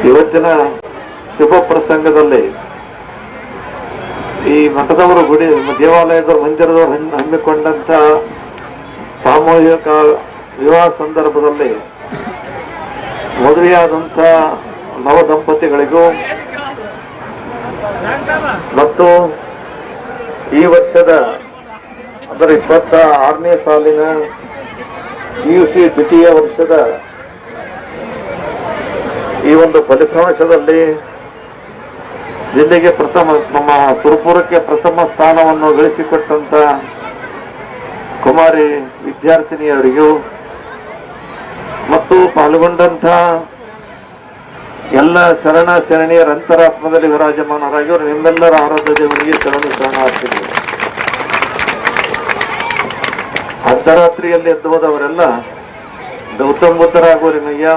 ಇವತ್ತಿನ ಶುಭ ಪ್ರಸಂಗದಲ್ಲಿ ಈ ಮಠದವರು ಗುಡಿ ದೇವಾಲಯದವರು ಮಂದಿರದವರು ಹಮ್ಮಿಕೊಂಡಂತ ಸಾಮೂಹಿಕ ವಿವಾಹ ಸಂದರ್ಭದಲ್ಲಿ ಮದುವೆಯಾದಂಥ ನವ ದಂಪತಿಗಳಿಗೂ ಮತ್ತು ಈ ವರ್ಷದ ಅಂದರೆ 26ನೇ ಸಾಲಿನ PUC ದ್ವಿತೀಯ ವರ್ಷದ ಈ ಒಂದು ಫಲಿತಾಂಶದಲ್ಲಿ ಜಿಲ್ಲೆಗೆ ನಮ್ಮ ಸುರಪುರಕ್ಕೆ ಪ್ರಥಮ ಸ್ಥಾನವನ್ನು ಗಳಿಸಿಕೊಟ್ಟಂತ ಕುಮಾರಿ ವಿದ್ಯಾರ್ಥಿನಿಯರಿಗೂ ಮತ್ತು ಪಾಲ್ಗೊಂಡಂತ ಎಲ್ಲ ಶರಣ ಶರಣಿಯರ ಅಂತರಾತ್ಮದಲ್ಲಿ ವಿರಾಜಮಾನರಾಗಿವರು ನಿಮ್ಮೆಲ್ಲರ ಆರಾಧ್ಯ ದೇವರಿಗೆ ಶರಣಾರ್ಥಿಗಳು. ಅರ್ಧರಾತ್ರಿಯಲ್ಲಿ ಎದ್ದು ಹೋದವರೆಲ್ಲ ಗೌತಮ ಬುದ್ಧರಾಗೋರಿನಯ್ಯ,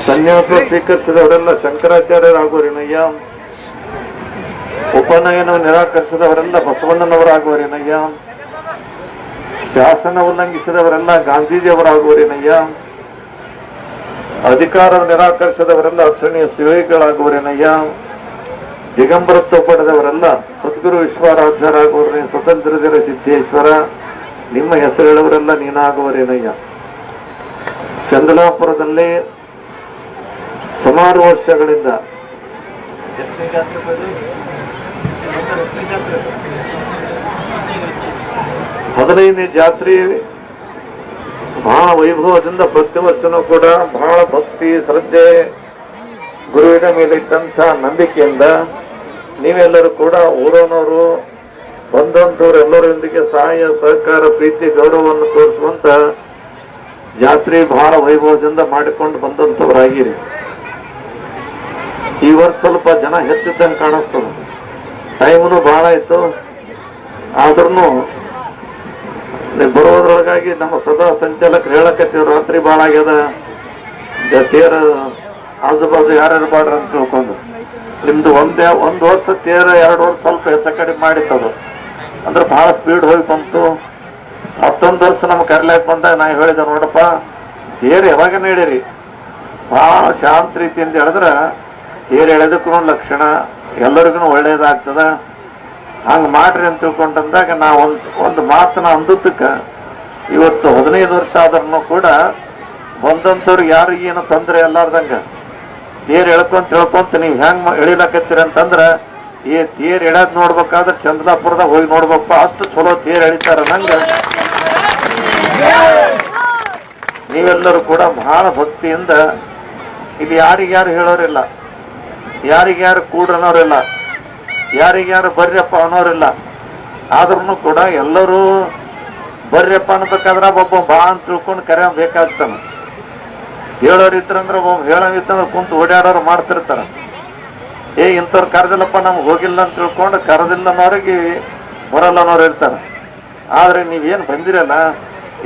ಸನ್ಯಾಸ ಸ್ವೀಕರಿಸಿದವರೆಲ್ಲ ಶಂಕರಾಚಾರ್ಯರಾಗೋರಿನಯ್ಯ, ಉಪನಯನ ನಿರಾಕರಿಸಿದವರೆಲ್ಲ ಬಸವಣ್ಣನವರಾಗುವರೇನಯ್ಯ, ಶಾಸನ ಉಲ್ಲಂಘಿಸಿದವರೆಲ್ಲ ಗಾಂಧೀಜಿಯವರಾಗುವರೇನಯ್ಯ, ಅಧಿಕಾರ ನಿರಾಕರಿಸಿದವರೆಲ್ಲ ಅಕ್ಷಣೀಯ ಸೇವೆಗಳಾಗುವರೇನಯ್ಯ, ದಿಗಂಬರತ್ವ ಪಡೆದವರೆಲ್ಲ ಸದ್ಗುರು ವಿಶ್ವರಾಧ್ಯರಾಗುವರೇ, ಸ್ವತಂತ್ರ ಸಿದ್ದೇಶ್ವರ, ನಿಮ್ಮ ಹೆಸರು ಹೇಳುವರೆಲ್ಲ ನೀನಾಗುವರೇನಯ್ಯ. ಚಂದಲಾಪುರದಲ್ಲಿ ಸುಮಾರು ವರ್ಷಗಳಿಂದ 15ನೇ ಜಾತ್ರೆ ಬಹಳ ವೈಭವದಿಂದ ಪ್ರತಿ ವರ್ಷನೂ ಕೂಡ ಬಹಳ ಭಕ್ತಿ ಶ್ರದ್ಧೆ ಗುರುವಿನ ಮೇಲೆ ಇಟ್ಟಂತ ನಂಬಿಕೆಯಿಂದ ನೀವೆಲ್ಲರೂ ಕೂಡ ಊರನವರು ಬಂದಂತವ್ರು ಎಲ್ಲರೊಂದಿಗೆ ಸಹಾಯ ಸಹಕಾರ ಪ್ರೀತಿ ಗೌರವವನ್ನು ತೋರಿಸುವಂತ ಜಾತ್ರೆ ಬಹಳ ವೈಭವದಿಂದ ಮಾಡಿಕೊಂಡು ಬಂದಂತವರಾಗಿರಿ. ಈ ವರ್ಷ ಸ್ವಲ್ಪ ಜನ ಹೆಚ್ಚಿದ್ದಂಗೆ ಕಾಣಿಸ್ತದೆ, ಟೈಮ್ನು ಬಹಳ ಇತ್ತು. ಆದ್ರೂ ಬರೋದ್ರೊಳಗಾಗಿ ನಮ್ಮ ಸದಾ ಸಂಚಾಲಕರು ಹೇಳಕತ್ತೀವಿ, ರಾತ್ರಿ ಬಹಳ ಆಗ್ಯದ, ತೇರ ಆಜು ಬಾಜು ಯಾರ್ಯಾರು ಬಾಡ್ರ ಅಂತ ತಿಳ್ಕೊಂಡು ನಿಮ್ದು ಒಂದು ವರ್ಷ ತೇರ 2 ವರ್ಷ ಸ್ವಲ್ಪ ಹೆಚ್ಚ ಕಡಿಮೆ ಮಾಡಿತ್ತದು, ಅಂದ್ರೆ ಬಹಳ ಸ್ಪೀಡ್ ಹೋಗಿ ಬಂತು. ಮತ್ತೊಂದು ವರ್ಷ ನಮ್ಗೆ ಕರ್ಲಾಕ್ ಬಂದಾಗ ನಾ ಹೇಳಿದೆ, ನೋಡಪ್ಪ ತೇರು ಯಾವಾಗ ನಡೀರಿ ಬಹಳ ಶಾಂತ ರೀತಿಯಿಂದ ಹೇಳಿದ್ರೆ ತೇರು ಎಳೆದಕ್ಕೂ ಲಕ್ಷಣ ಎಲ್ಲರಿಗೂ ಒಳ್ಳೇದಾಗ್ತದ, ಹಂಗ ಮಾಡ್ರಿ ಅಂತ ತಿಳ್ಕೊಂಡಂದಾಗ ನಾ ಒಂದು ಮಾತನ್ನ ಅಂದಕ್ಕೆ ಇವತ್ತು 15 ವರ್ಷ ಆದ್ರೂ ಕೂಡ ಬಂದಂಥವ್ರಿಗೆ ಯಾರಿಗೆ ಏನು ತೊಂದರೆ ಎಲ್ಲಾರ್ದಂಗ ತೇರು ಎಳ್ಕೊಂತ ನೀವು ಹೆಂಗ್ ಎಳಿಲಾಕತ್ತೀರ ಅಂತಂದ್ರ ಈ ತೇರು ಎಳ್ಯಾದ್ ನೋಡ್ಬೇಕಾದ್ರೆ ಚಂದ್ರಾಪುರದಾಗ ಹೋಗಿ ನೋಡ್ಬೇಕಪ್ಪ, ಅಷ್ಟು ಚಲೋ ತೇರು ಎಳಿತಾರ ನಂಗ. ನೀವೆಲ್ಲರೂ ಕೂಡ ಬಹಳ ಭಕ್ತಿಯಿಂದ ಇಲ್ಲಿ ಯಾರಿಗ್ಯಾರು ಹೇಳೋರಿಲ್ಲ, ಯಾರಿಗ್ಯಾರು ಕೂಡ್ರ ಅನ್ನೋರಿಲ್ಲ, ಯಾರಿಗ್ಯಾರು ಬರ್ರಿಯಪ್ಪ ಅನ್ನೋರಿಲ್ಲ. ಆದ್ರೂ ಕೂಡ ಎಲ್ಲರೂ ಬರ್ರಿಯಪ್ಪ ಅನ್ಬೇಕಾದ್ರೆ ಒಬ್ಬ ಬಾ ಅಂತ ತಿಳ್ಕೊಂಡು ಕರೆ ಬೇಕಾಗ್ತಾನ. ಹೇಳೋರಿದ್ರಂದ್ರೆ ಒಬ್ಬ ಹೇಳೋವಿತ್ತಂದ್ರೆ ಕುಂತು ಓಡಾಡೋರು ಮಾಡ್ತಿರ್ತಾರ. ಇಂಥವ್ರು ಕರೆದಿಲ್ಲಪ್ಪ ನಮ್ಗೆ ಹೋಗಿಲ್ಲ ಅಂತ ತಿಳ್ಕೊಂಡು ಕರೆದಿಲ್ಲ ಅನ್ನೋರಿಗೆ ಬರಲ್ಲ ಅನ್ನೋರು ಇರ್ತಾರ. ಆದ್ರೆ ನೀವೇನು ಬಂದಿರಲ್ಲ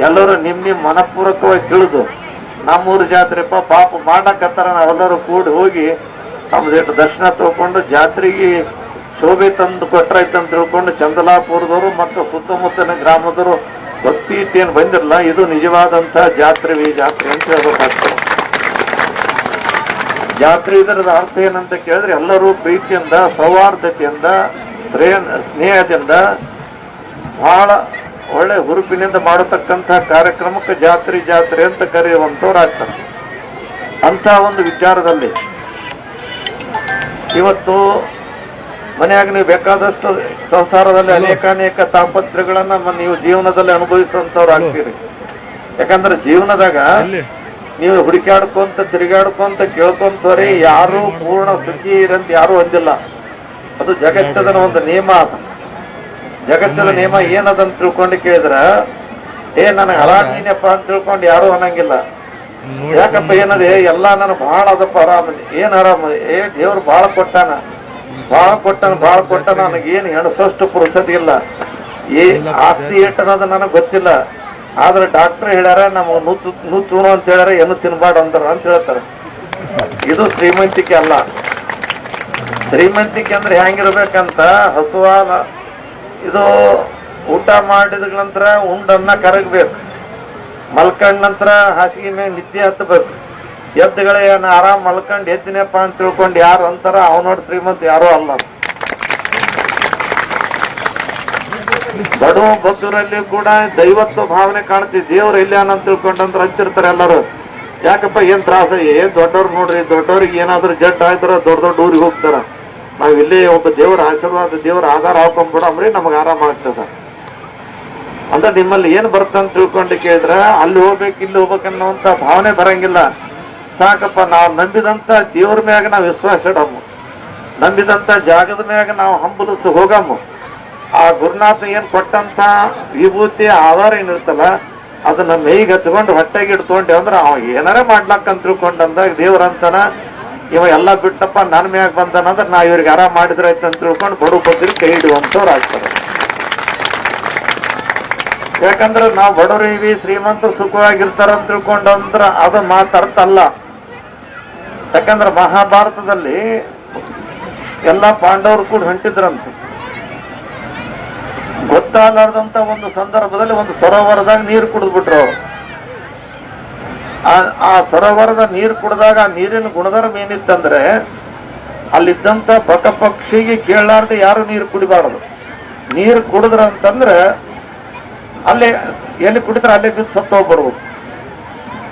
ಎಲ್ಲರೂ ನಿಮ್ ಮನಪೂರ್ವಕವಾಗಿ ತಿಳಿದು ನಮ್ಮೂರು ಜಾತ್ರೆಪ್ಪ ಪಾಪ ಮಾಡಕತ್ತಾರ, ನಾವೆಲ್ಲರೂ ಕೂಡಿ ಹೋಗಿ ನಮ್ದೇಟು ದರ್ಶನ ತಗೊಂಡು ಜಾತ್ರೆಗೆ ಶೋಭೆ ತಂದು ಕೊಟ್ರಾಯ್ತಂತ ತಿಳ್ಕೊಂಡು ಚಂದಲಾಪುರದವರು ಮತ್ತು ಸುತ್ತಮುತ್ತಲಿನ ಗ್ರಾಮದವರು ಭಕ್ತಿ ಏನು ಬಂದಿರಲ್ಲ, ಇದು ನಿಜವಾದಂತ ಜಾತ್ರೆ ಅಂತ ಹೇಳ್ಬೇಕಾಗ್ತದೆ. ಜಾತ್ರೆ ಇದರದ ಅರ್ಥ ಏನಂತ ಕೇಳಿದ್ರೆ ಎಲ್ಲರೂ ಪ್ರೀತಿಯಿಂದ ಸೌಹಾರ್ದತೆಯಿಂದ ಸ್ನೇಹದಿಂದ ಬಹಳ ಒಳ್ಳೆ ಹುರುಪಿನಿಂದ ಮಾಡತಕ್ಕಂಥ ಕಾರ್ಯಕ್ರಮಕ್ಕೆ ಜಾತ್ರೆ ಅಂತ ಕರೆಯುವಂಥವ್ರು ಆಗ್ತಾರೆ. ಅಂತ ಒಂದು ವಿಚಾರದಲ್ಲಿ ಇವತ್ತು ಮನೆಯಾಗ ನೀವು ಬೇಕಾದಷ್ಟು ಸಂಸಾರದಲ್ಲಿ ಅನೇಕ ತಾಪತ್ರಗಳನ್ನ ನೀವು ಜೀವನದಲ್ಲಿ ಅನುಭವಿಸುವಂತವ್ರು ಆಗ್ತೀರಿ. ಯಾಕಂದ್ರೆ ಜೀವನದಾಗ ನೀವು ಹುಡುಕಾಡ್ಕೊಂತ ತಿರುಗಾಡ್ಕೊಂತ ಕೇಳ್ಕೊಂತವ್ರಿ ಯಾರು ಪೂರ್ಣ ಸುಖಿ ಇರಂತ ಯಾರು ಅಂದಿಲ್ಲ. ಅದು ಜಗತ್ತದ ಒಂದು ನಿಯಮ. ಜಗತ್ತದ ನಿಯಮ ಏನದಂತ ತಿಳ್ಕೊಂಡು ಕೇಳಿದ್ರ ನನಗೆ ಆರಾಮಿನಪ್ಪ ಅಂತ ತಿಳ್ಕೊಂಡು ಯಾರು ಅನ್ನಂಗಿಲ್ಲ. ಯಾಕಪ್ಪ ಏನದೆ ಎಲ್ಲ ನನಗೆ ಬಹಳ ಅದಪ್ಪ ಆರಾಮ, ಏನ್ ಆರಾಮ, ದೇವ್ರು ಬಹಳ ಕೊಟ್ಟಾನ ನನಗೇನು ಎಣಸೋಷ್ಟು ಪುರುಸತಿ ಇಲ್ಲ, ಆಸ್ತಿ ಏಟ್ ಅನ್ನೋದು ನನಗೆ ಗೊತ್ತಿಲ್ಲ. ಆದ್ರೆ ಡಾಕ್ಟರ್ ಹೇಳ್ಯಾರ ನಮಗ್ ನುಚ್ಚುಣು ಅಂತ ಹೇಳ್ಯಾರ, ಏನು ತಿನ್ಬಾರ್ದು ಅಂತಾರ ಅಂತ ಹೇಳ್ತಾರ. ಇದು ಶ್ರೀಮಂತಿಕೆ ಅಲ್ಲ. ಶ್ರೀಮಂತಿಕೆ ಅಂದ್ರೆ ಹೆಂಗಿರ್ಬೇಕಂತ ಹಸುವಾದ ಇದು ಊಟ ಮಾಡಿದ ನಂತರ ಉಂಡನ್ನ ಕರಗಬೇಕು, ಮಲ್ಕೊಂಡ ನಂತರ ಹಾಸಿಗೆ ಮೇಲೆ ನಿದ್ದೆ ಹತ್ತಬೇಕು, ಎದ್ದುಗಳೇ ಏನು ಆರಾಮ್ ಮಲ್ಕೊಂಡು ಎದ್ದಿನಪ್ಪ ಅಂತ ತಿಳ್ಕೊಂಡು ಯಾರು ಅಂತಾರ ಅವನೋಡ್ ಶ್ರೀಮಂತ ಯಾರೂ ಅಲ್ಲ. ಬಡವ ಬಗ್ಗರಲ್ಲಿ ಕೂಡ ದೈವತ್ವ ಭಾವನೆ ಕಾಣ್ತೀವಿ. ದೇವ್ರು ಇಲ್ಲ ಅಂತ ತಿಳ್ಕೊಂಡಂತ ಹಚ್ಚಿರ್ತಾರೆ ಎಲ್ಲರೂ. ಯಾಕಪ್ಪ ಏನ್ ತ್ರಾಸ, ದೊಡ್ಡವ್ರು ನೋಡ್ರಿ, ದೊಡ್ಡವ್ರಿಗೆ ಏನಾದ್ರು ಜಡ್ ಆಯ್ತಾರ ದೊಡ್ಡ ದೊಡ್ಡ ಊರಿಗೆ ಹೋಗ್ತಾರ. ನಾವ್ ಇಲ್ಲಿ ಒಬ್ಬ ದೇವ್ರ ಆಶೀರ್ವಾದ ದೇವ್ರ ಆಧಾರ ಹಾಕೊಂಡ್ಬಿಡಮ್ರಿ, ನಮಗ್ ಆರಾಮ ಆಗ್ತದ ಅಂದ್ರೆ ನಿಮ್ಮಲ್ಲಿ ಏನ್ ಬರ್ತಂತ ತಿಳ್ಕೊಂಡು ಕೇಳಿದ್ರ ಅಲ್ಲಿ ಹೋಗ್ಬೇಕು ಇಲ್ಲಿ ಹೋಗ್ಬೇಕನ್ನೋಂತ ಭಾವನೆ ಬರಂಗಿಲ್ಲ. ಸಾಕಪ್ಪ ನಾವು ನಂಬಿದಂತ ದೇವ್ರ ಮ್ಯಾಗ ನಾವು ವಿಶ್ವಾಸ ಇಡಮ್ಮ, ನಂಬಿದಂತ ಜಾಗದ ಮ್ಯಾಗ ನಾವು ಹಂಬಲಿಸಿ ಹೋಗಮ್ಮ. ಆ ಗುರುನಾಥ ಏನ್ ಕೊಟ್ಟಂತ ವಿಭೂತಿ ಆಧಾರ ಏನಿರ್ತಲ್ಲ ಅದನ್ನ ಮೈಗೆ ಹಚ್ಕೊಂಡು ಹೊಟ್ಟೆಗೆ ಇಡ್ಕೊಂಡೆ ಅಂದ್ರೆ ಅವ ಏನಾರ ಮಾಡ್ಲಕ್ಕಂತ ತಿಳ್ಕೊಂಡಂದಾಗ ದೇವ್ರಂತನ ಇವ ಎಲ್ಲ ಬಿಟ್ಟಪ್ಪ ನನ್ನ ಮ್ಯಾಗ ಬಂದನಂದ್ರೆ ನಾ ಇವ್ರಿಗೆ ಆರಾಮ ಮಾಡಿದ್ರೆ ಆಯ್ತು ಅಂತ ತಿಳ್ಕೊಂಡು ಬಡು ಬಗ್ಗರಿಗೆ ಕೈ ಇಡುವಂತವ್ರು ಆಗ್ತಾರೆ. ಯಾಕಂದ್ರೆ ನಾವು ಬಡವರಿವಿ ಶ್ರೀಮಂತರು ಸುಖವಾಗಿರ್ತಾರ ಅಂತ ತಿಳ್ಕೊಂಡಂದ್ರ ಅದು ಮಾತಾಡ್ತಲ್ಲ. ಯಾಕಂದ್ರೆ ಮಹಾಭಾರತದಲ್ಲಿ ಎಲ್ಲಾ ಪಾಂಡವರು ಕೂಡ ಹೊಂಟಿದ್ರಂತ. ಗೊತ್ತಾಗಲಾರ್ದಂತ ಒಂದು ಸಂದರ್ಭದಲ್ಲಿ ಒಂದು ಸರೋವರದಾಗ ನೀರು ಕುಡಿದ್ಬಿಟ್ರು ಅವ್ರು. ಆ ಸರೋವರದ ನೀರು ಕುಡಿದಾಗ ಆ ನೀರಿನ ಗುಣಧರ್ಮ ಏನಿತ್ತಂದ್ರೆ ಅಲ್ಲಿದ್ದಂತ ಬಕ ಪಕ್ಷಿಗೆ ಕೇಳಲಾರ್ದೆ ಯಾರು ನೀರು ಕುಡಿಬಾರದು. ನೀರು ಕುಡಿದ್ರ ಅಂತಂದ್ರೆ ಅಲ್ಲೇ ಎಲ್ಲಿ ಕುಡಿದ್ರೆ ಅಲ್ಲೇ ಬಿದ್ದು ಸತ್ತು ಹೋಗ್ಬರ್ಬೋದು.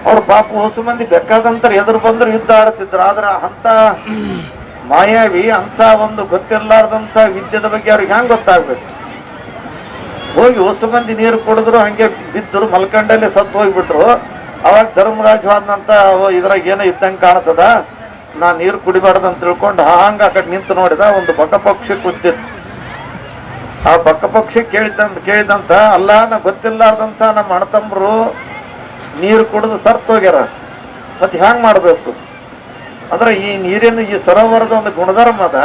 ಅವ್ರ ಪಾಪ ಹೊಸ ಮಂದಿ ಬೇಕಾದಂತ ಎದುರು ಬಂದ್ರೆ ಯುದ್ಧ ಆಡ್ತಿದ್ರು. ಆದ್ರೆ ಅಂತ ಮಾಯಾವಿ ಅಂತ ಒಂದು ಗೊತ್ತಿರ್ಲಾರ್ದಂತ ವಿದ್ಯೆದ ಬಗ್ಗೆ ಅವ್ರಿಗೆ ಹೆಂಗ್ ಗೊತ್ತಾಗ್ಬೇಕು? ಹೋಗಿ ಹೊಸ ಮಂದಿ ನೀರು ಕುಡಿದ್ರು, ಹಂಗೆ ಬಿದ್ದರು, ಮಲ್ಕಂಡಲ್ಲಿ ಸತ್ತು ಹೋಗ್ಬಿಟ್ರು. ಅವಾಗ ಧರ್ಮರಾಜ್ ಹೋದಂತ ಇದ್ರಾಗ ಏನೋ ಇದ್ದಂಗೆ ಕಾಣ್ತದ, ನಾ ನೀರು ಕುಡಿಬಾರ್ದು ಅಂತ ತಿಳ್ಕೊಂಡು ಹಂಗ ಆ ಕಡೆ ನಿಂತು ನೋಡಿದ. ಒಂದು ಬಕ ಪಕ್ಷಿ ಕೂತಿತ್ತು. ಆ ಬಕ ಪಕ್ಷಿ ಕೇಳಿದಂತ ಅಲ್ಲ, ನಾ ಗೊತ್ತಿಲ್ಲಾರ್ದಂತ ನಮ್ಮ ಅಣ್ಣತಮ್ಮರು ನೀರು ಕುಡಿದು ಸರ್ತ್ ಹೋಗ್ಯಾರ, ಮತ್ತೆ ಹ್ಯಾಂಗ್ ಮಾಡ್ಬೇಕು ಅಂದ್ರೆ ಈ ನೀರಿನ ಈ ಸರೋವರದ ಒಂದು ಗುಣಧರ್ಮದ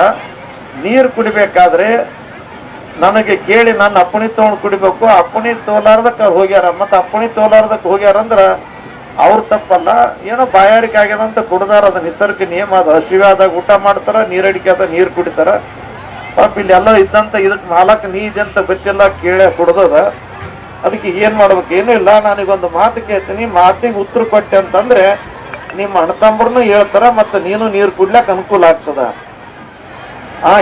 ನೀರು ಕುಡಿಬೇಕಾದ್ರೆ ನನಗೆ ಕೇಳಿ ನನ್ನ ಅಪ್ಪಣಿ ತಗೊಂಡು ಕುಡಿಬೇಕು. ಅಪ್ಪಣಿ ತೋಲಾರ್ದಕ್ಕ ಹೋಗ್ಯಾರ, ಮತ್ತೆ ಅಪ್ಪಣಿ ತೋಲಾರ್ದಕ್ ಹೋಗ್ಯಾರ ಅಂದ್ರ ಅವ್ರ ತಪ್ಪಲ್ಲ, ಏನೋ ಬಾಯಾರಿಕೆ ಆಗ್ಯದಂತ ಕುಡ್ದಾರ. ಅದ ನಿಸರ್ಗ ನಿಯಮ, ಅದು ಹಸಿವೆ ಆದಾಗ ಊಟ ಮಾಡ್ತಾರ, ನೀರಡಿಕೆ ಆದ ನೀರು ಕುಡಿತಾರ. ಪಾಪ ಇಲ್ಲಿ ಎಲ್ಲ ಇದ್ದಂತ ಇದಕ್ಕೆ ನಾಲ್ಕ ನೀಜ್ ಅಂತ ಗೊತ್ತಿಲ್ಲ, ಕೇಳ ಕುಡ್ದದ. ಅದಕ್ಕೆ ಏನ್ ಮಾಡ್ಬೇಕು? ಏನೂ ಇಲ್ಲ, ನಾನೀಗೊಂದು ಮಾತು ಕೇಳ್ತೀನಿ, ಮಾತಿಗೆ ಉತ್ತರ ಕೊಟ್ಟೆ ಅಂತಂದ್ರೆ ನಿಮ್ಮ ಅಣ್ಣತಂಬ್ರನು ಹೇಳ್ತಾರ, ಮತ್ತೆ ನೀನು ನೀರು ಕುಡ್ಲಕ್ ಅನುಕೂಲ ಆಗ್ತದ.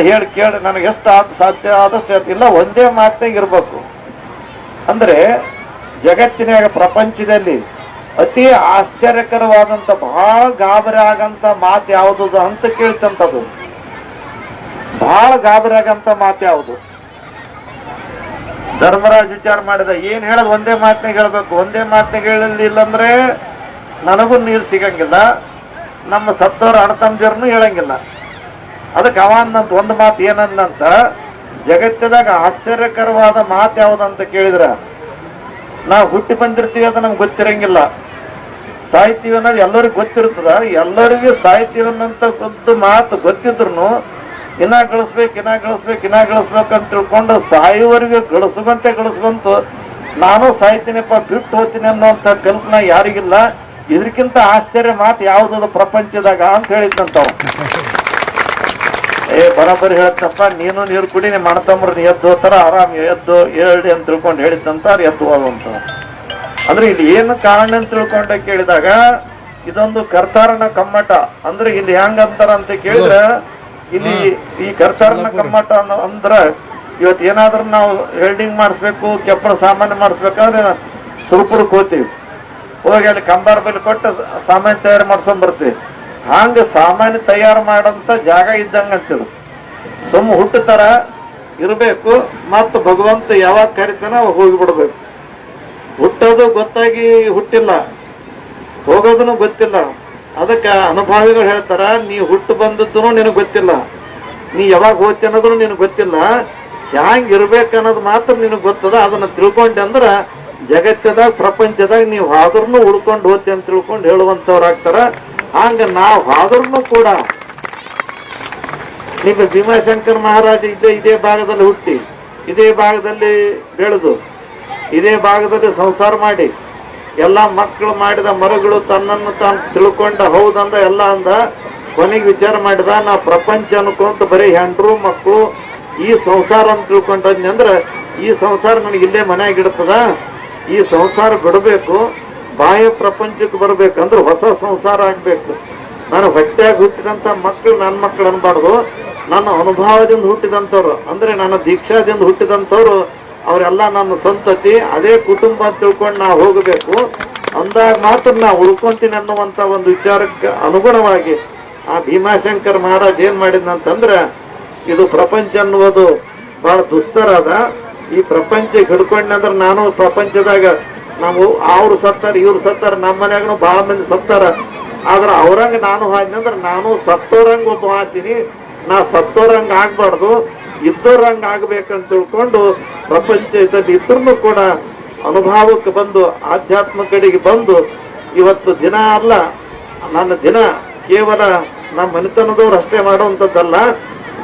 ಹೇಳಿ ಕೇಳಿ, ನನಗೆ ಎಷ್ಟು ಸಾಧ್ಯ ಆದಷ್ಟು ಇಲ್ಲ, ಒಂದೇ ಮಾತಿನಾಗ ಇರ್ಬೇಕು. ಅಂದ್ರೆ ಜಗತ್ತಿನಾಗ ಪ್ರಪಂಚದಲ್ಲಿ ಅತಿ ಆಶ್ಚರ್ಯಕರವಾದಂತ ಬಹಳ ಗಾಬರಿ ಆಗಂತ ಮಾತು ಯಾವ್ದು ಅಂತ ಕೇಳ್ತಂತದು. ಬಹಳ ಗಾಬರಿ ಆಗಂತ ಮಾತು ಯಾವುದು? ಧರ್ಮರಾಜ್ ವಿಚಾರ ಮಾಡಿದ, ಏನ್ ಹೇಳೋದು? ಒಂದೇ ಮಾತಿನಾಗ ಹೇಳ್ಬೇಕು. ಒಂದೇ ಮಾತಿನಾಗ ಹೇಳಿಲ್ಲ ಅಂದ್ರೆ ನನಗೂ ನೀರು ಸಿಗಂಗಿಲ್ಲ, ನಮ್ಮ ಸತ್ತವರ ಅಣ್ಣತಮ್ಮಜರನ್ನು ಹೇಳಂಗಿಲ್ಲ. ಅದಕ್ಕೆ ಅವಂದಂತ ಒಂದು ಮಾತು ಏನಂದಂತ, ಜಗತ್ತದಾಗ ಆಶ್ಚರ್ಯಕರವಾದ ಮಾತು ಯಾವ್ದಂತ ಕೇಳಿದ್ರ, ನಾವು ಹುಟ್ಟಿ ಬಂದಿರ್ತೀವಿ ಅದು ನಮ್ಗೆ ಗೊತ್ತಿರಂಗಿಲ್ಲ, ಸಾಹಿತ್ಯ ಅನ್ನೋದು ಎಲ್ಲರಿಗೂ ಗೊತ್ತಿರ್ತದ. ಎಲ್ಲರಿಗೂ ಸಾಹಿತ್ಯ ಅನ್ನಂತ ಒಂದು ಮಾತು ಗೊತ್ತಿದ್ರು ಇನ್ನ ಗಳಿಸ್ಬೇಕು ಅಂತ ತಿಳ್ಕೊಂಡು ಸಾಯುವವರೆಗೆ ಗಳಿಸ್ಕೊಂತ ನಾನು ಸಾಯ್ತೀನಪ್ಪ, ಬಿಟ್ಟು ಹೋಗ್ತೀನಿ ಅನ್ನೋಂಥ ಕಲ್ಪನಾ ಯಾರಿಗಿಲ್ಲ. ಇದಕ್ಕಿಂತ ಆಶ್ಚರ್ಯ ಮಾತು ಯಾವ್ದದ ಪ್ರಪಂಚದಾಗ ಅಂತ ಹೇಳಿದ್ದಂತವ. ಬರೋಬ್ಬರಿ ಹೇಳ್ತಪ್ಪ, ನೀನು ನೀರು ಕುಡಿ, ನಿಮ್ಮ ಅಣ್ಣತಮ್ಮರು ಎದ್ದು ಹೋಗ್ತಾರ, ಆರಾಮ್ ಎದ್ದು ಹೇಳಿ ಅಂತ ತಿಳ್ಕೊಂಡು ಹೇಳಿದ್ದಂತ ಎದ್ದು ಹೋಗುವಂತ. ಅಂದ್ರೆ ಇಲ್ಲಿ ಏನು ಕಾರಣ ಅಂತ ತಿಳ್ಕೊಂಡ ಕೇಳಿದಾಗ ಇದೊಂದು ಕರ್ತಾರನ ಕಮ್ಮಟ. ಅಂದ್ರೆ ಇಲ್ಲಿ ಹೆಂಗ ಅಂತಾರ ಅಂತ ಕೇಳಿದ್ರೆ, ಇಲ್ಲಿ ಈ ಕರ್ತಾರನ ಕಮ್ಮಟ ಅಂದ್ರ ಇವತ್ತು ಏನಾದ್ರೂ ನಾವು ವೆಲ್ಡಿಂಗ್ ಮಾಡಿಸ್ಬೇಕು, ಕೆಪ್ಪಳ ಸಾಮಾನ್ಯ ಮಾಡಿಸ್ಬೇಕಾದ್ರೆ ಸುರುಪುರಕ್ಕೆ ಹೋಗ್ತೀವಿ, ಹೋಗಿ ಅಲ್ಲಿ ಕಂಬಾರ ಬಲ್ಲಿ ಕೊಟ್ಟು ಸಾಮಾನ್ಯ ತಯಾರು ಮಾಡ್ಕೊಂಡ್ ಬರ್ತೀವಿ. ಹಂಗ ಸಾಮಾನ್ಯ ತಯಾರು ಮಾಡಂತ ಜಾಗ ಇದ್ದಂಗ ಅಂತಿದ್ರು. ಸುಮ್ಮ ಹುಟ್ಟುತ್ತರ ಇರಬೇಕು, ಮತ್ತು ಭಗವಂತ ಯಾವಾಗ ಕರಿತಾನ ಅವಾಗ ಹೋಗಿಬಿಡ್ಬೇಕು. ಹುಟ್ಟೋದು ಗೊತ್ತಾಗಿ ಹುಟ್ಟಿಲ್ಲ, ಹೋಗೋದನ್ನು ಗೊತ್ತಿಲ್ಲ. ಅದಕ್ಕೆ ಅನುಭಾವಿಗಳು ಹೇಳ್ತಾರ, ನೀ ಹುಟ್ಟು ಬಂದದ್ದು ನಿನಗೆ ಗೊತ್ತಿಲ್ಲ, ನೀ ಯಾವಾಗ ಹೋಗ್ತಿ ಅನ್ನೋದು ನಿನಗೆ ಗೊತ್ತಿಲ್ಲ, ಹ್ಯಾಂಗ್ ಇರ್ಬೇಕನ್ನೋದು ಮಾತ್ರ ನಿನಗೆ ಗೊತ್ತದ. ಅದನ್ನ ತಿಳ್ಕೊಂಡೆ ಅಂದ್ರ ಜಗತ್ತದಾಗ ಪ್ರಪಂಚದಾಗ ನೀವು ಆದ್ರೂ ಉಳ್ಕೊಂಡು ಹೋಗ್ತಿ ಅಂತ ತಿಳ್ಕೊಂಡು ಹೇಳುವಂತವ್ರಾಗ್ತಾರ. ಹಂಗ ನಾವು ಆದ್ರೂ ಕೂಡ ನಿಮ್ಮ ಭೀಮಾಶಂಕರ್ ಮಹಾರಾಜ ಇದೇ ಭಾಗದಲ್ಲಿ ಹುಟ್ಟಿ, ಇದೇ ಭಾಗದಲ್ಲಿ ಬೆಳೆದು, ಇದೇ ಭಾಗದಲ್ಲಿ ಸಂಸಾರ ಮಾಡಿ, ಎಲ್ಲ ಮಕ್ಕಳು ಮಾಡಿದ ಮರಗಳು ತನ್ನನ್ನು ತಾನು ತಿಳ್ಕೊಂಡ ಹೌದಂದ ಎಲ್ಲ ಅಂದ. ಕೊನೆಗೆ ವಿಚಾರ ಮಾಡಿದ, ನಾ ಪ್ರಪಂಚ ಅನ್ಕೊಂತ ಬರೀ ಹೆಂಡ್ರು ಮಕ್ಕಳು ಈ ಸಂಸಾರ ಅಂತ ತಿಳ್ಕೊಂಡ್ರೆ ಈ ಸಂಸಾರ ನನಗೆ ಇಲ್ಲೇ ಮನೆಯಾಗಿಡ್ತದ, ಈ ಸಂಸಾರ ಬಿಡಬೇಕು, ಬಾಹ್ಯ ಪ್ರಪಂಚಕ್ಕೆ ಬರ್ಬೇಕಂದ್ರೆ ಹೊಸ ಸಂಸಾರ ಆಗ್ಬೇಕು. ನಾನು ಹೊಟ್ಟೆಯಾಗಿ ಹುಟ್ಟಿದಂತ ಮಕ್ಕಳು ನನ್ನ ಮಕ್ಕಳು ಅನ್ಬಾರ್ದು, ನನ್ನ ಅನುಭವದಿಂದ ಹುಟ್ಟಿದಂಥವ್ರು ಅಂದ್ರೆ ನನ್ನ ದೀಕ್ಷಾದಿಂದ ಹುಟ್ಟಿದಂಥವ್ರು ಅವರೆಲ್ಲ ನನ್ನ ಸಂತತಿ, ಅದೇ ಕುಟುಂಬ ಅಂತ ತಿಳ್ಕೊಂಡು ನಾವು ಹೋಗಬೇಕು. ಅಂದಾಗ ಮಾತ್ರ ನಾ ಉಳ್ಕೊಂತೀನಿ ಅನ್ನುವಂತ ಒಂದು ವಿಚಾರಕ್ಕೆ ಅನುಗುಣವಾಗಿ ಆ ಭೀಮಾಶಂಕರ್ ಮಹಾರಾಜ್ ಏನ್ ಮಾಡಿದ್ನಂತಂದ್ರೆ, ಇದು ಪ್ರಪಂಚ ಅನ್ನುವುದು ಬಹಳ ದುಸ್ತರ ಅದ, ಈ ಪ್ರಪಂಚಕ್ಕೆ ಹಿಡ್ಕೊಂಡ್ನಂದ್ರೆ ನಾನು ಪ್ರಪಂಚದಾಗ ನಾವು ಅವ್ರು ಸತ್ತಾರ ಇವ್ರು ಸತ್ತಾರ, ನಮ್ಮ ಮನ್ಯಾಗನು ಬಹಳ ಮಂದಿ ಸತ್ತಾರ, ಆದ್ರೆ ಅವ್ರಂಗ ನಾನು ಹಾದ್ನಂದ್ರೆ ನಾನು ಸತ್ತೋರಂಗ ಒಬ್ಬ ಹಾತೀನಿ, ನಾ ಸತ್ತೋರಂಗ ಆಗ್ಬಾರ್ದು, ಇದ್ದೋರಂಗ ಆಗ್ಬೇಕಂತ ತಿಳ್ಕೊಂಡು ಪ್ರಪಂಚದಲ್ಲಿ ಇದ್ರೂ ಕೂಡ ಅನುಭವಕ್ಕೆ ಬಂದು ಆಧ್ಯಾತ್ಮ ಕಡೆಗೆ ಬಂದು ಇವತ್ತು ದಿನ ಅಲ್ಲ, ನನ್ನ ದಿನ ಕೇವಲ ನಮ್ಮ ಮನೆತನದವ್ರು ಅಷ್ಟೇ ಮಾಡುವಂಥದ್ದಲ್ಲ,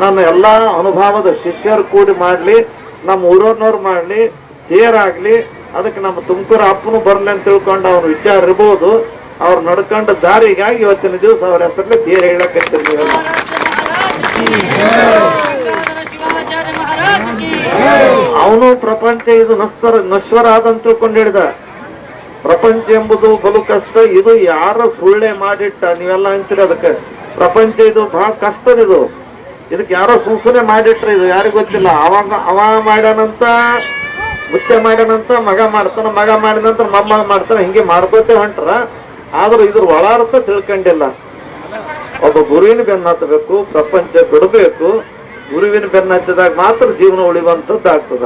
ನನ್ನ ಎಲ್ಲಾ ಅನುಭವದ ಶಿಷ್ಯರು ಕೂಡಿ ಮಾಡ್ಲಿ, ನಮ್ಮ ಊರವ್ರನ್ನವ್ರು ಮಾಡ್ಲಿ, ತೇರಾಗ್ಲಿ, ಅದಕ್ಕೆ ನಮ್ಮ ತುಮಕೂರು ಅಪ್ಪನು ಬರ್ಲಿ ಅಂತ ತಿಳ್ಕೊಂಡು ಅವ್ರ ವಿಚಾರ ಇರ್ಬೋದು. ಅವ್ರು ನಡ್ಕೊಂಡ ದಾರಿಗಾಗಿ ಇವತ್ತಿನ ದಿವಸ ಅವ್ರ ಹೆಸರಲ್ಲಿ ತೇರ್ ಹೇಳಕತ್ತಿರ್ಲಿಲ್ಲ. ಅವನು ಪ್ರಪಂಚ ಇದು ನಶ್ವರ ಆದಂತ ತಿಳ್ಕೊಂಡು ಹೇಳಿದ. ಪ್ರಪಂಚ ಎಂಬುದು ಬಲು ಕಷ್ಟ, ಇದು ಯಾರ ಸುಳ್ಳೆ ಮಾಡಿಟ್ಟ ನೀವೆಲ್ಲ ಅಂತೀರಿ ಅದಕ್ಕೆ. ಪ್ರಪಂಚ ಇದು ಬಹಳ ಕಷ್ಟದಿದು, ಇದಕ್ಕೆ ಯಾರೋ ಸುಮ್ಮನೆ ಮಾಡಿಟ್ರೆ ಇದು ಯಾರಿಗೂ ಗೊತ್ತಿಲ್ಲ. ಅವ ಮಾಡ್ಯಾನಂತ ಮುಚ್ಚೆ ಮಾಡ್ಯಾನಂತ ಮಗ ಮಾಡ್ತಾನ, ಮಗ ಮಾಡಿದ ನಂತರ ಮೊಮ್ಮಗ ಮಾಡ್ತಾನ, ಹಿಂಗೆ ಮಾಡ್ಕೋತೇ ಹೊಂಟ್ರ. ಆದ್ರೂ ಇದ್ರ ಒಳಾರ್ಥ ತಿಳ್ಕೊಂಡಿಲ್ಲ. ಒಬ್ಬ ಗುರುವಿನ ಬೆನ್ನ ಹತ್ತಬೇಕು, ಪ್ರಪಂಚ ಬಿಡಬೇಕು. ಗುರುವಿನ ಬೆನ್ನ ಹತ್ತಿದಾಗ ಮಾತ್ರ ಜೀವನ ಉಳಿಯುವಂಥದ್ದು ಆಗ್ತದ.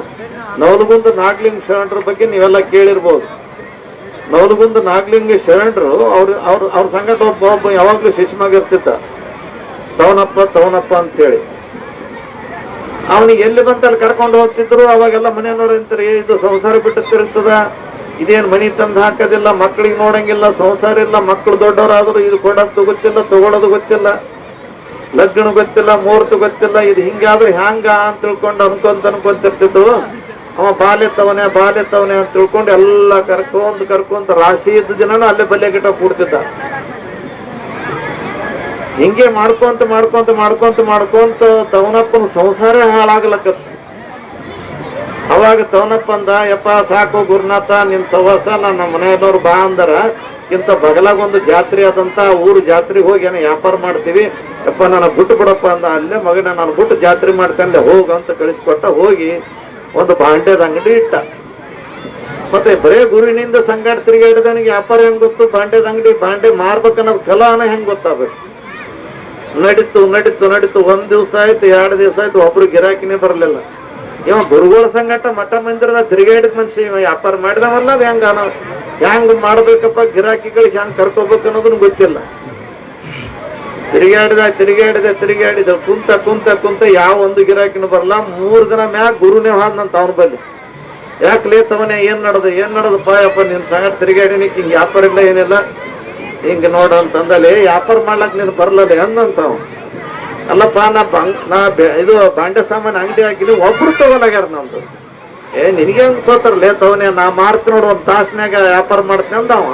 ನವಲಗುಂದ ನಾಗಲಿಂಗ ಶರಣರ ಬಗ್ಗೆ ನೀವೆಲ್ಲ ಕೇಳಿರ್ಬೋದು. ನವಲಗುಂದ ನಾಗಲಿಂಗ ಶರಣರು ಅವ್ರ ಸಂಗಟ ಒಬ್ಬ ಯಾವಾಗ್ಲೂ ಶಿಶುಮಾಗ ಇರ್ತಿದ್ದ, ತವನಪ್ಪ ಅಂತೇಳಿ. ಅವನಿಗೆ ಎಲ್ಲಿ ಬಂತಲ್ಲಿ ಕರ್ಕೊಂಡು ಹೋಗ್ತಿದ್ರು. ಅವಾಗೆಲ್ಲ ಮನೆಯವ್ರು ಅಂತಾರೆ, ಇದು ಸಂಸಾರ ಬಿಟ್ಟು ತಿರುಗ್ತದ, ಇದೇನು ಮನಿ ತಂದು ಹಾಕೋದಿಲ್ಲ, ಮಕ್ಕಳಿಗೆ ನೋಡಂಗಿಲ್ಲ, ಸಂಸಾರ ಇಲ್ಲ, ಮಕ್ಕಳು ದೊಡ್ಡವರಾದ್ರು ಇದು ಕೊಡೋದು ಗೊತ್ತಿಲ್ಲ, ತಗೊಳ್ಳೋದು ಗೊತ್ತಿಲ್ಲ, ಲಗ್ನ ಗೊತ್ತಿಲ್ಲ, ಮುಹೂರ್ತ ಗೊತ್ತಿಲ್ಲ, ಇದು ಹಿಂಗಾದ್ರೆ ಹ್ಯಾಂಗ ಅಂತ ತಿಳ್ಕೊಂಡು ಅನ್ಕೊಂತಿರ್ತಿದ್ರು. ಅವ ಬಾಲ್ಯತ್ತವನೇ ಅಂತ ತಿಳ್ಕೊಂಡು ಎಲ್ಲ ಕರ್ಕೊಂತ ರಾಶಿ ಇದ್ದ ಜನನು ಅಲ್ಲೇ ಬಲ್ಯ ಗಿಟ್ಟ ಕೂಡ್ತಿದ್ದ. ಹಿಂಗೆ ಮಾಡ್ಕೊಂತ ತವನಪ್ಪನ ಸಂಸಾರ ಹಾಳಾಗ್ಲಕ್ಕ. ಅವಾಗ ತವನಪ್ಪ ಅಂದ, ಯಪ್ಪ ಸಾಕು ಗುರುನಾಥ ನಿನ್ ಸವಾಸ, ನನ್ನ ಮನೆಯದವ್ರು ಬಾ ಅಂದರ ಇಂತ ಬಗಲಾಗ ಒಂದು ಜಾತ್ರೆ ಆದಂತ ಊರು ಜಾತ್ರೆಗೆ ಹೋಗಿ ಏನೋ ವ್ಯಾಪಾರ ಮಾಡ್ತೀವಿ, ಯಪ್ಪ ನನ್ನ ಬಿಟ್ಟು ಬಿಡಪ್ಪ ಅಂದ. ಅಲ್ಲೇ ಮಗನ ನಾನು ಬಿಟ್ಟು ಜಾತ್ರೆ ಮಾಡ್ಕೊಂಡೆ ಹೋಗಂತ ಕಳಿಸ್ಕೊಟ್ಟ. ಹೋಗಿ ಒಂದು ಬಾಂಡೆದ ಅಂಗಡಿ ಇಟ್ಟ. ಮತ್ತೆ ಬರೇ ಗುರುವಿನಿಂದ ಸಂಗಾಟ ತಿರುಗಾಡಿದನಿಗೆ ವ್ಯಾಪಾರ ಹೆಂಗ್ ಗೊತ್ತು, ಬಾಂಡೆದ ಅಂಗಡಿ ಬಾಂಡೆ ಮಾರ್ಬೇಕನ್ನೋದು ಕಲಾನ ಹೆಂಗ್ ಗೊತ್ತಾಗಬೇಕು. ನಡೀತು 1 ದಿವಸ ಆಯ್ತು, 2 ದಿವಸ ಆಯ್ತು, ಒಬ್ರು ಗಿರಾಕಿನೇ ಬರಲಿಲ್ಲ. ಇವ ಗುರುಗಳ ಸಂಗಟ ಮಠ ಮಂದಿರದ ತಿರುಗಾಡಿದ ಮನುಷ್ಯ, ಇವ ವ್ಯಾಪಾರ ಮಾಡಿದವಲ್ಲ. ಅದು ಹೆಂಗ್ ಮಾಡ್ಬೇಕಪ್ಪ, ಗಿರಾಕಿಗಳಿಗೆ ಹೆಂಗ್ ಕರ್ಕೋಬೇಕು ಅನ್ನೋದನ್ನು ಗೊತ್ತಿಲ್ಲ. ತಿರುಗಾಡಿದ ಕುಂತ ಯಾವ ಒಂದು ಗಿರಾಕಿನೂ ಬರಲ್ಲ. 3 ದಿನ ಮ್ಯಾಗ ಗುರುನೇ ಹಾದ್ನಂತ ಅವನ ಬಲ್ಲಿ. ಯಾಕೆ ಲೇತವನೇ ಏನ್ ನಡದಪ್ಪ, ಯಪ್ಪ ನಿನ್ ಸಂಗಟ ತಿರುಗಾಡಿನಿ, ಹಿಂಗ್ ವ್ಯಾಪಾರ ಇಲ್ಲ ಏನಿಲ್ಲ, ಹಿಂಗ ನೋಡ ಅಂತಂದಲ್ಲಿ ವ್ಯಾಪಾರ ಮಾಡ್ಲಕ್ ನೀನು ಬರ್ಲದೆ ಅಂದಂತಾವ. ಅಲ್ಲಪ್ಪ ನಾ ಇದು ಬಾಂಡೆ ಸಾಮಾನು ಅಂಗಡಿ ಹಾಕಿನಿ, ಒಬ್ರು ತಗೊಲಾಗ್ಯಾರ ನಮ್ದು. ನಿನಗೆ ಹೆಂಗ್ ತೋತಾರಲ್ಲೇ ತವನೇ, ನಾ ಮಾರ್ತಿ ನೋಡು 1 ತಾಸ್ನ್ಯಾಗ ವ್ಯಾಪಾರ ಮಾಡ್ತೀನಿ ಅಂದವ.